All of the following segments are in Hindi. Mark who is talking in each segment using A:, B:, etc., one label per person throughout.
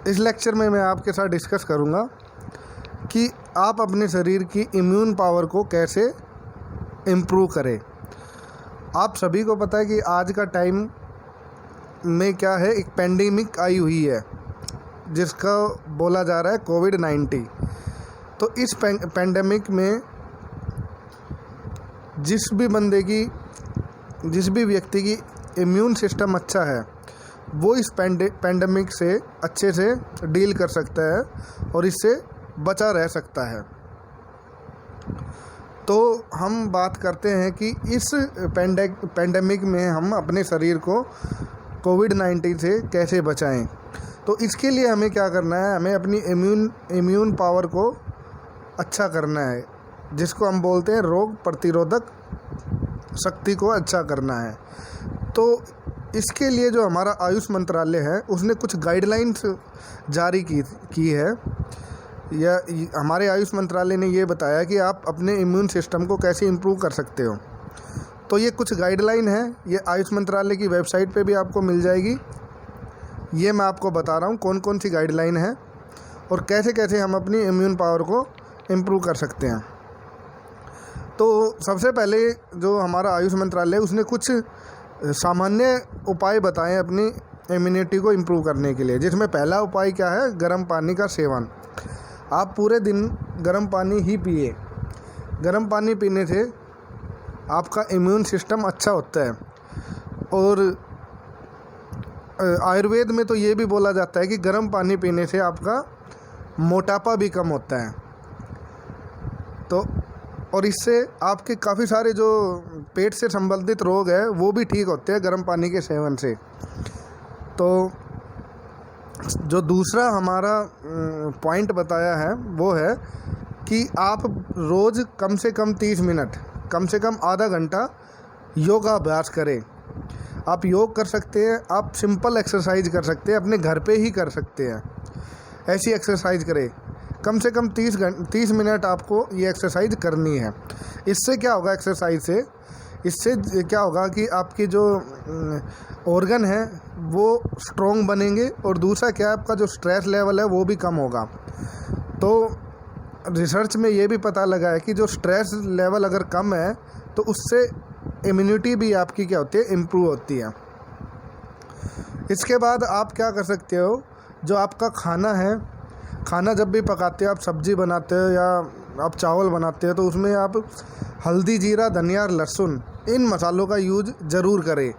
A: इस लेक्चर में मैं आपके साथ डिस्कस करूँगा कि आप अपने शरीर की इम्यून पावर को कैसे इम्प्रूव करें। आप सभी को पता है कि आज का टाइम में क्या है, एक पेंडेमिक आई हुई है जिसका बोला जा रहा है कोविड-19। तो इस पेंडेमिक में जिस भी व्यक्ति की इम्यून सिस्टम अच्छा है वो इस पेंडेमिक से अच्छे से डील कर सकता है और इससे बचा रह सकता है। तो हम बात करते हैं कि इस पेंडेमिक में हम अपने शरीर को कोविड-19 से कैसे बचाएं। तो इसके लिए हमें क्या करना है, हमें अपनी इम्यून पावर को अच्छा करना है, जिसको हम बोलते हैं रोग प्रतिरोधक शक्ति को अच्छा करना है। तो इसके लिए जो हमारा आयुष मंत्रालय है उसने कुछ गाइडलाइंस जारी की है, या हमारे आयुष मंत्रालय ने ये बताया कि आप अपने इम्यून सिस्टम को कैसे इम्प्रूव कर सकते हो। तो ये कुछ गाइडलाइन है, ये आयुष मंत्रालय की वेबसाइट पे भी आपको मिल जाएगी। ये मैं आपको बता रहा हूँ कौन कौन सी गाइडलाइन है और कैसे कैसे हम अपनी इम्यून पावर को इम्प्रूव कर सकते हैं। तो सबसे पहले जो हमारा आयुष मंत्रालय है उसने कुछ सामान्य उपाय बताएं अपनी इम्यूनिटी को इम्प्रूव करने के लिए, जिसमें पहला उपाय क्या है, गर्म पानी का सेवन। आप पूरे दिन गर्म पानी ही पिए। गर्म पानी पीने से आपका इम्यून सिस्टम अच्छा होता है। और आयुर्वेद में तो ये भी बोला जाता है कि गर्म पानी पीने से आपका मोटापा भी कम होता है। तो और इससे आपके काफ़ी सारे जो पेट से संबंधित रोग है वो भी ठीक होते हैं गर्म पानी के सेवन से। तो जो दूसरा हमारा पॉइंट बताया है वो है कि आप रोज़ कम से कम 30 मिनट, कम से कम आधा घंटा योगा अभ्यास करें। आप योग कर सकते हैं, आप सिंपल एक्सरसाइज कर सकते हैं, अपने घर पे ही कर सकते हैं। ऐसी एक्सरसाइज करें, कम से कम 30 मिनट आपको ये एक्सरसाइज करनी है। इससे क्या होगा, एक्सरसाइज से इससे क्या होगा कि आपकी जो ऑर्गन है वो स्ट्रॉन्ग बनेंगे, और दूसरा क्या, आपका जो स्ट्रेस लेवल है वो भी कम होगा। तो रिसर्च में ये भी पता लगा है कि जो स्ट्रेस लेवल अगर कम है तो उससे इम्यूनिटी भी आपकी क्या होती है, इम्प्रूव होती है। इसके बाद आप क्या कर सकते हो, जो आपका खाना है, खाना जब भी पकाते हो, आप सब्ज़ी बनाते हो या आप चावल बनाते हो, तो उसमें आप हल्दी, जीरा, धनिया और लहसुन, इन मसालों का यूज ज़रूर करें।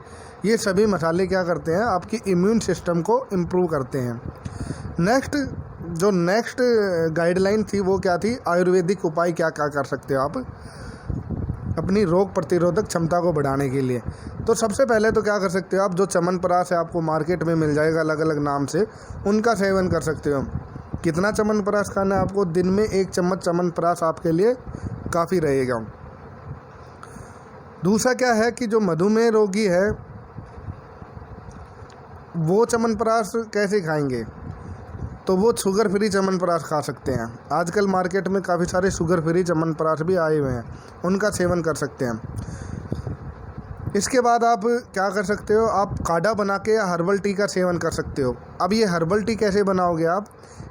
A: ये सभी मसाले क्या करते हैं, आपकी इम्यून सिस्टम को इम्प्रूव करते हैं। नेक्स्ट गाइडलाइन थी वो क्या थी, आयुर्वेदिक उपाय क्या क्या कर सकते हो आप अपनी रोग प्रतिरोधक क्षमता को बढ़ाने के लिए। तो सबसे पहले तो क्या कर सकते हो आप, जो च्यवनप्राश है आपको मार्केट में मिल जाएगा अलग अलग नाम से, उनका सेवन कर सकते हो। कितना च्यवनप्राश खाना है आपको, दिन में 1 चम्मच च्यवनप्राश आपके लिए काफ़ी रहेगा। दूसरा क्या है कि जो मधुमेह रोगी है वो च्यवनप्राश कैसे खाएंगे, तो वो शुगर फ्री च्यवनप्राश खा सकते हैं। आजकल मार्केट में काफ़ी सारे शुगर फ्री च्यवनप्राश भी आए हुए हैं, उनका सेवन कर सकते हैं। इसके बाद आप क्या कर सकते हो, आप काढ़ा बना के या हर्बल टी का सेवन कर सकते हो। अब ये हर्बल टी कैसे बनाओगे आप,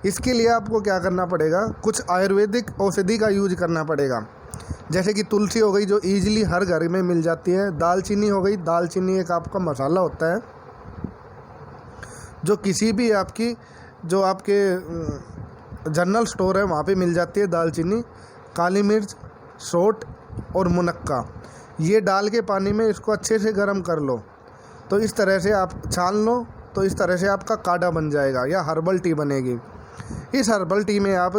A: इसके लिए आपको क्या करना पड़ेगा, कुछ आयुर्वेदिक औषधि का यूज करना पड़ेगा। जैसे कि तुलसी हो गई जो ईजिली हर घर में मिल जाती है, दालचीनी हो गई, दालचीनी एक आपका मसाला होता है जो किसी भी जो आपके जनरल स्टोर है वहाँ पे मिल जाती है दालचीनी। काली मिर्च, सौंठ और मुनक्का, ये डाल के पानी में इसको अच्छे से गर्म कर लो। तो इस तरह से आप छान लो, तो इस तरह से आपका काढ़ा बन जाएगा या हर्बल टी बनेगी। इस हर्बल टी में आप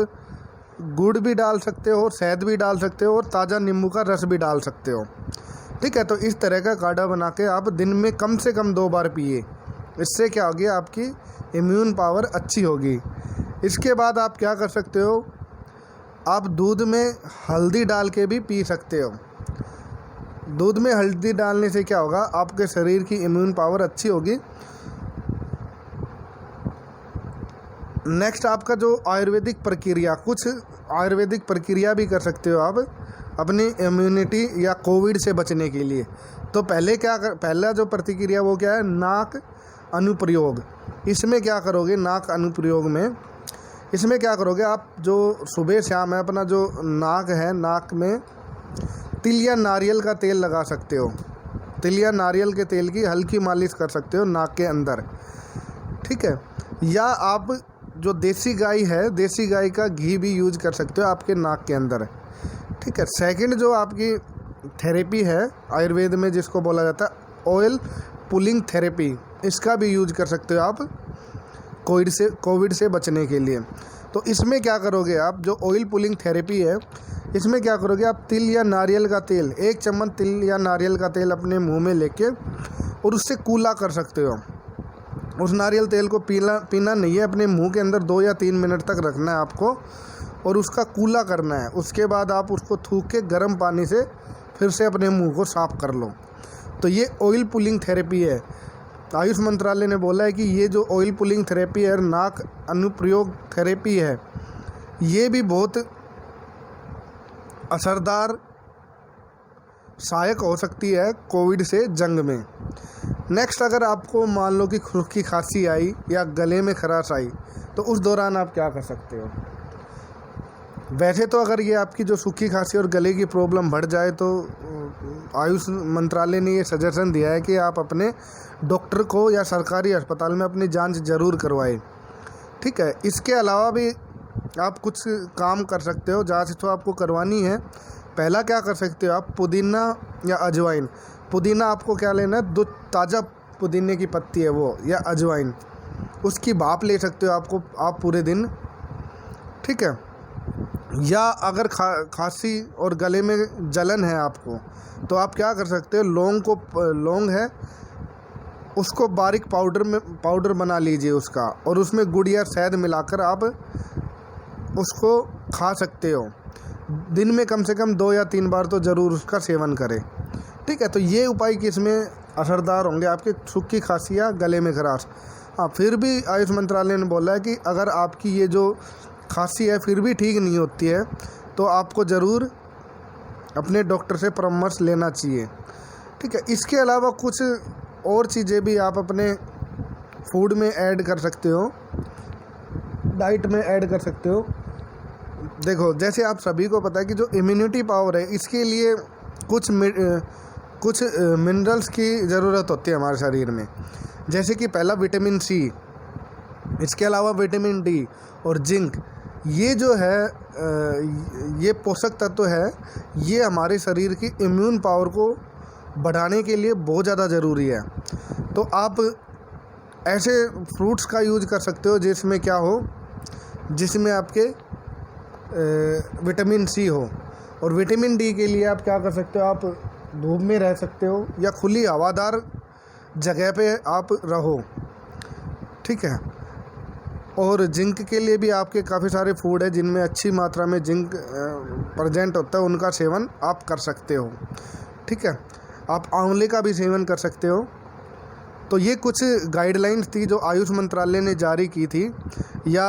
A: गुड़ भी डाल सकते हो, शहद भी डाल सकते हो और ताज़ा नींबू का रस भी डाल सकते हो। ठीक है, तो इस तरह का काढ़ा बना के आप दिन में कम से कम 2 बार पिए। इससे क्या होगी, आपकी इम्यून पावर अच्छी होगी। इसके बाद आप क्या कर सकते हो, आप दूध में हल्दी डाल के भी पी सकते हो। दूध में हल्दी डालने से क्या होगा, आपके शरीर की इम्यून पावर अच्छी होगी। नेक्स्ट आपका जो आयुर्वेदिक प्रक्रिया, कुछ आयुर्वेदिक प्रक्रिया भी कर सकते हो आप अपनी इम्यूनिटी या कोविड से बचने के लिए। तो पहला जो प्रतिक्रिया वो क्या है, नाक अनुप्रयोग। इसमें क्या करोगे, नाक अनुप्रयोग में इसमें क्या करोगे आप, जो सुबह शाम है अपना जो नाक है, नाक में तिल या नारियल का तेल लगा सकते हो। तिल या नारियल के तेल की हल्की मालिश कर सकते हो नाक के अंदर, ठीक है। या आप जो देसी गाय है, देसी गाय का घी भी यूज कर सकते हो आपके नाक के अंदर, ठीक है। सेकंड जो आपकी थेरेपी है आयुर्वेद में जिसको बोला जाता है ऑयल पुलिंग थेरेपी, इसका भी यूज कर सकते हो आप कोविड से बचने के लिए। तो इसमें क्या करोगे आप, जो ऑयल पुलिंग थेरेपी है इसमें क्या करोगे आप, तिल या नारियल का तेल, 1 चम्मच तिल या नारियल का तेल अपने मुंह में लेके और उससे कूला कर सकते हो। उस नारियल तेल को पीना नहीं है, अपने मुंह के अंदर 2 या 3 मिनट तक रखना है आपको और उसका कूला करना है। उसके बाद आप उसको थूक के गर्म पानी से फिर से अपने मुंह को साफ़ कर लो। तो ये ऑयल पुलिंग थेरेपी है। आयुष मंत्रालय ने बोला है कि ये जो ऑयल पुलिंग थेरेपी है, नाक अनुप्रयोग थेरेपी है, ये भी बहुत असरदार सहायक हो सकती है कोविड से जंग में। नेक्स्ट, अगर आपको मान लो कि सूखी खांसी आई या गले में खराश आई तो उस दौरान आप क्या कर सकते हो। वैसे तो अगर ये आपकी जो सूखी खांसी और गले की प्रॉब्लम बढ़ जाए तो आयुष मंत्रालय ने ये सजेशन दिया है कि आप अपने डॉक्टर को या सरकारी अस्पताल में अपनी जांच ज़रूर करवाएं, ठीक है। इसके अलावा भी आप कुछ काम कर सकते हो, जांच तो आपको करवानी है। पहला क्या कर सकते हो आप, पुदीना या अजवाइन। पुदीना आपको क्या लेना है, 2 ताज़ा पुदीने की पत्ती है वो, या अजवाइन, उसकी भाप ले सकते हो आप पूरे दिन, ठीक है। या अगर खांसी और गले में जलन है आपको तो आप क्या कर सकते हो, लौंग है उसको बारीक पाउडर बना लीजिए उसका, और उसमें गुड़ या शहद मिलाकर आप उसको खा सकते हो। दिन में कम से कम 2 या 3 बार तो ज़रूर उसका सेवन करें, ठीक है। तो ये उपाय किसमें असरदार होंगे, आपके सूखी खांसी या गले में खराश। हाँ, फिर भी आयुष मंत्रालय ने बोला है कि अगर आपकी ये जो खांसी है फिर भी ठीक नहीं होती है तो आपको ज़रूर अपने डॉक्टर से परामर्श लेना चाहिए, ठीक है। इसके अलावा कुछ और चीज़ें भी आप अपने फूड में ऐड कर सकते हो, डाइट में ऐड कर सकते हो। देखो, जैसे आप सभी को पता है कि जो इम्यूनिटी पावर है इसके लिए कुछ मिनरल्स की ज़रूरत होती है हमारे शरीर में, जैसे कि पहला विटामिन सी, इसके अलावा विटामिन डी और जिंक। ये जो है ये पोषक तत्व है, ये हमारे शरीर की इम्यून पावर को बढ़ाने के लिए बहुत ज़्यादा ज़रूरी है। तो आप ऐसे फ्रूट्स का यूज कर सकते हो जिसमें क्या हो, जिसमें आपके विटामिन सी हो। और विटामिन डी के लिए आप क्या कर सकते हो, आप धूप में रह सकते हो या खुली हवादार जगह पे आप रहो, ठीक है। और जिंक के लिए भी आपके काफ़ी सारे फूड है जिनमें अच्छी मात्रा में जिंक प्रेजेंट होता है, उनका सेवन आप कर सकते हो, ठीक है। आप आंवले का भी सेवन कर सकते हो। तो ये कुछ गाइडलाइंस थी जो आयुष मंत्रालय ने जारी की थी, या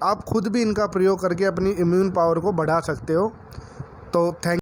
A: आप खुद भी इनका प्रयोग करके अपनी इम्यून पावर को बढ़ा सकते हो। तो थैंक